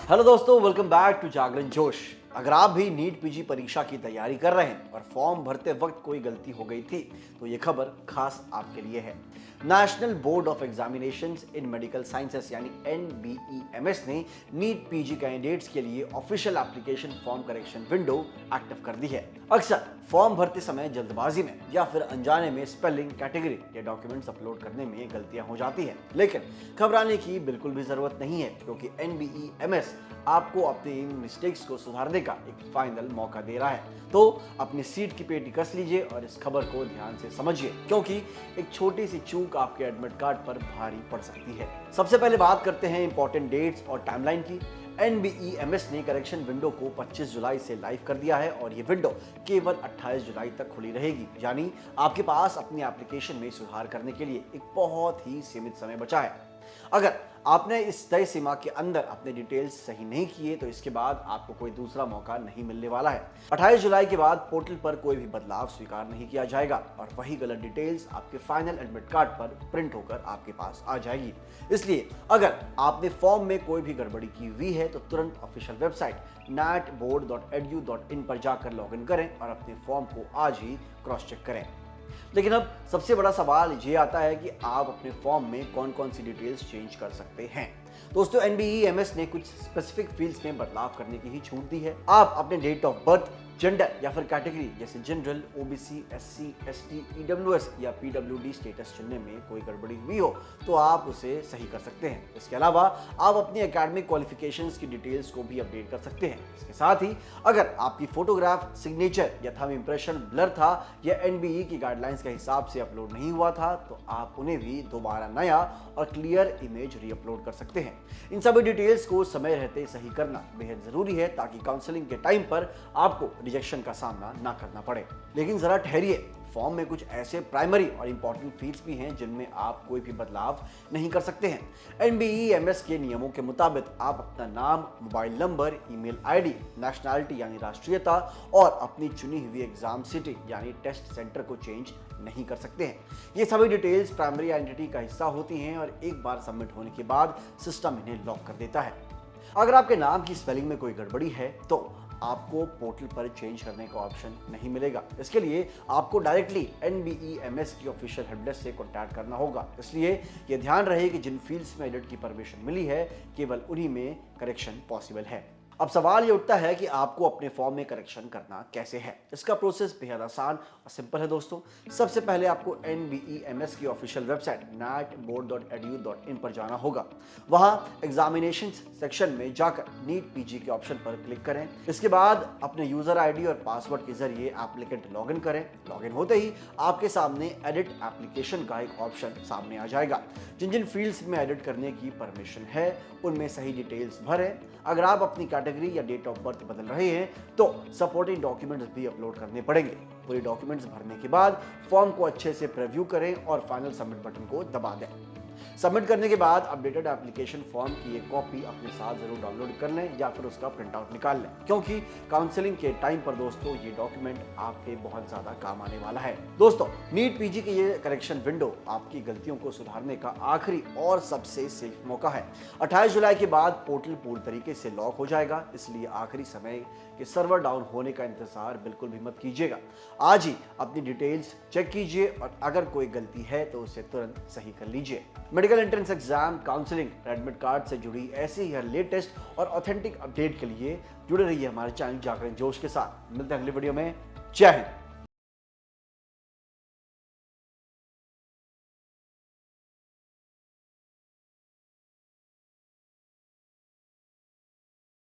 Hello दोस्तों, welcome back to जागरण जोश। अगर आप भी नीट पीजी परीक्षा की तैयारी कर रहे हैं और फॉर्म भरते वक्त कोई गलती हो गई थी तो ये खबर खास आपके लिए है। National board of examinations in medical sciences यानी NBEMS ने नीट पीजी कैंडिडेट्स के लिए official application form correction window active कर दी है। अक्सर फॉर्म भरते समय जल्दबाजी में या फिर अनजाने में स्पेलिंग, कैटेगरी या डॉक्यूमेंट्स अपलोड करने में गलतियां हो जाती हैं, लेकिन घबराने की बिल्कुल भी जरूरत नहीं है क्योंकि NBEMS आपको अपने इन मिस्टेक्स को सुधारने का एक फाइनल मौका दे रहा है। तो अपनी सीट की पेटी कस लीजिए और इस खबर को ध्यान से समझिए क्योंकि एक छोटी सी चूक आपके एडमिट कार्ड पर भारी पड़ सकती है। सबसे पहले बात करते हैं इंपॉर्टेंट डेट्स और टाइमलाइन की। NBEMS ने करेक्शन विंडो को 25 जुलाई से लाइव कर दिया है और ये विंडो केवल 28 जुलाई तक खुली रहेगी, यानी आपके पास अपनी एप्लीकेशन में सुधार करने के लिए एक बहुत ही सीमित समय बचा है। अगर आपने इस तय सीमा के अंदर अपने डिटेल्स सही नहीं किए तो इसके बाद आपको कोई दूसरा मौका नहीं मिलने वाला है। 28 जुलाई के बाद पोर्टल पर कोई भी बदलाव स्वीकार नहीं किया जाएगा और वही गलत डिटेल्स आपके फाइनल एडमिट कार्ड पर प्रिंट होकर आपके पास आ जाएगी। इसलिए अगर आपने फॉर्म में कोई भी गड़बड़ी की हुई है तो तुरंत ऑफिशियल वेबसाइट natboard.edu.in पर जाकर लॉगिन करें और अपने फॉर्म को आज ही क्रॉस चेक करें। लेकिन अब सबसे बड़ा सवाल ये आता है कि आप अपने फॉर्म में कौन कौन सी डिटेल्स चेंज कर सकते हैं। दोस्तों, NBEMS ने कुछ स्पेसिफिक फील्ड्स में बदलाव करने की ही छूट दी है। आप अपने डेट ऑफ बर्थ, जेंडर या फिर कैटेगरी जैसे general, OBC, SC, ST, EWS या PWD स्टेटस चुनने में कोई गड़बड़ी हुई हो तो आप उसे सही कर सकते हैं। इसके अलावा आप अपनी एकेडमिक क्वालिफिकेशंस की डिटेल्स को भी अपडेट कर सकते हैं। इसके साथ ही अगर आपकी फोटोग्राफ, सिग्नेचर या थंब इंप्रेशन ब्लर था या NBE की गाइडलाइंस के हिसाब से अपलोड नहीं हुआ था तो आप उन्हें भी दोबारा नया और क्लियर इमेज रीअपलोड कर सकते हैं। इन सभी डिटेल्स को समय रहते सही करना बेहद जरूरी है ताकि काउंसलिंग के टाइम पर आपको रिजेक्शन का सामना ना करना पड़े। लेकिन जरा ठहरिए, फॉर्म में कुछ ऐसे प्राइमरी और इंपॉर्टेंट फील्ड्स भी हैं जिनमें आप कोई भी बदलाव नहीं कर सकते हैं। NBEMS के नियमों के मुताबिक आप अपना नाम, mobile number, email ID, nationality यानी राष्ट्रीयता और अपनी चुनी हुई एग्जाम सिटी यानी टेस्ट सेंटर को चेंज नहीं कर सकते हैं। ये सभी डिटेल्स प्राइमरी आइडेंटिटी का हिस्सा होती हैं और एक बार सबमिट होने के बाद सिस्टम इन्हें लॉक कर देता है। अगर आपके नाम की स्पेलिंग में कोई गड़बड़ी है तो आपको पोर्टल पर चेंज करने का ऑप्शन नहीं मिलेगा। इसके लिए आपको डायरेक्टली NBEMS की ऑफिशियल हेल्प डेस्क से कॉन्टैक्ट करना होगा। इसलिए ये ध्यान रहे कि जिन फील्ड्स में एडिट की परमिशन मिली है केवल उन्हीं में करेक्शन पॉसिबल है। अब सवाल ये उठता है कि आपको अपने फॉर्म में करेक्शन करना कैसे है। इसका प्रोसेस बेहद आसान और सिंपल है दोस्तों। सबसे पहले आपको NBEMS की ऑफिशियल वेबसाइट natboard.edu.in पर जाना होगा। वहां एग्जामिनेशन सेक्शन में जाकर नीट पीजी के ऑप्शन पर क्लिक करें। इसके बाद अपने यूजर ID और पासवर्ड के जरिए एप्लीकेंट लॉगिन करें। लॉगिन होते ही आपके सामने एडिट एप्लीकेशन का एक ऑप्शन सामने आ जाएगा। जिन जिन फील्ड्स में एडिट करने की परमिशन है उनमें सही डिटेल्स भरें। अगर आप अपनी कैटेगरी या डेट ऑफ बर्थ बदल रहे हैं तो सपोर्टिंग डॉक्यूमेंट्स भी अपलोड करने पड़ेंगे। पूरे डॉक्यूमेंट्स भरने के बाद फॉर्म को अच्छे से प्रीव्यू करें और फाइनल सबमिट बटन को दबा दें। सबमिट करने के बाद अपडेटेड एप्लीकेशन फॉर्म की एक कॉपी अपने साथ जरूर डाउनलोड कर लें या फिर उसका प्रिंट आउट निकाल लें क्योंकि काउंसलिंग के टाइम पर दोस्तों ये डॉक्यूमेंट आपके बहुत ज्यादा काम आने वाला है। दोस्तों, नीट पीजी की ये करेक्शन विंडो आपकी गलतियों को सुधारने का आखिरी और सबसे सेफ मौका है। 28 जुलाई के बाद पोर्टल पूरी तरीके से लॉक हो जाएगा, इसलिए आखिरी समय के सर्वर डाउन होने का इंतजार बिल्कुल भी मत कीजिएगा। आज ही अपनी डिटेल्स चेक कीजिए और अगर कोई गलती है तो उसे तुरंत सही कर लीजिए। Medical entrance exam, counselling, admit card से जुड़ी ऐसी ही हर लेटेस्ट और ऑथेंटिक अपडेट के लिए जुड़े रहिए हमारे चैनल जागरण जोश के साथ। मिलते हैं अगली वीडियो में। जय हिंद।